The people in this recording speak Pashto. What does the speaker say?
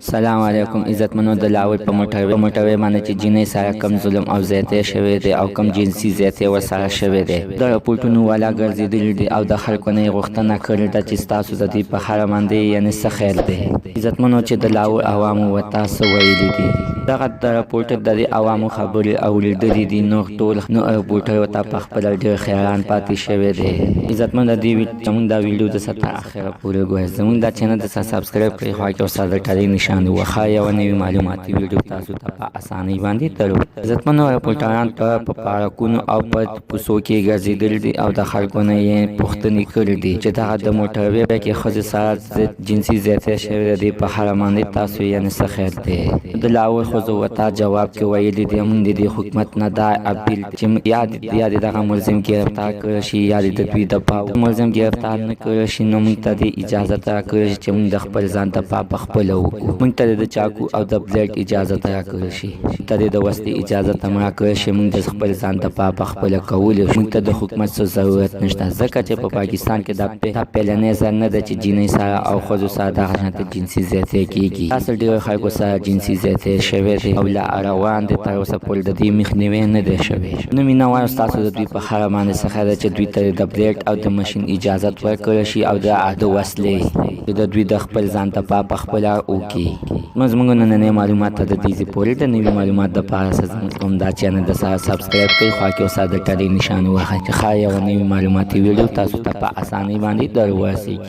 سلام علیکم عزتمنو. د لاول په موټروي باندې چې جنۍ سره کم ظلم او زیاتی شوی دی او کم جنسي زیاتی ورسره شوی دی، د راپورټونو والا ګرځېدلي دي او د خلکو نه یې غوښتنه کړې ده چې ستاسو د دې په اړه باندې یعنې څه خیر دی. عزتمنو چې د لاول عوامو ورته څه ویلي دي، دغه د راپورټر د دې عوامو خبرې اورېدلې دي، نو ټول راپورټر ورته په خپله ډېر حیران پاتې شوی دی. عزتمنو د دې زموږ دا ویډیو د څه تر اخره پورې ګورئ. زموږ دا چینل د سبسکرایب کړئ، خوا کې ورسره د ټلۍ نشان وښه یوه نوې معلوماتي ویډیو تاسو ته په اسانۍ باندې ترو. عزتمنو راپورټران په پارکونو او په کوڅو کې ګرځېدلي دي او د خلکو نه یې پوښتنې کړې دي چې دغه د موټروي کې ښځې سره جنسي زیاتی شوې د دې په اړه باندې تاسو یعنې څه خیر دی. د لاول ښځو ورته جواب کې ویلي دي موږ د دې حکومت نه دا اپیل چې یا د دغه ملزم ګرفتار کړی شي یا د دوی دفاع ملزم ګرفتار نه کړی شي، نو موږ ته دې اجازه راکړی شي چې موږ د خپل ځان دفاع په خپله وکړو. موږ ته د چاقو او د بلیډ اجازه راکړی شي، موږ ته د وسلې اجازه هم راکړی شي، موږ د خپل ځان دفاع په خپله کولی شو. موږ ته د حکومت څه ضرورت نشته، ځکه چې په پاکستان کې دا پیلنی ځل نه ده چې جنۍ سره او ښځو سره دغه شانته جنسي زیاتی کېږي. تاسو ډېرو خلکو سره جنسي زیاتی شوی دی او لا روان دی، تر اوسه پورې د دې مخنیوی نه دی شوی. نو مینه ستاسو د دوی په اړه باندې څه خبره چې دوی ته د بلیډ او د ماشین اجازت ورکړی شي او د وسلې چې د دوی د خپل ځان دفاع په خپله وکړي. زموږ نننۍ معلومات ته د دې پورې د نوي معلومات دپاره زموږ دا چینل د سره سبسکرایب کړئ، خوا کې ورسره د ټلۍ نشان ووهئ چې ښه یوه نوې معلوماتي ویډیو تاسو ته په اسانۍ باندې در ورسېږي.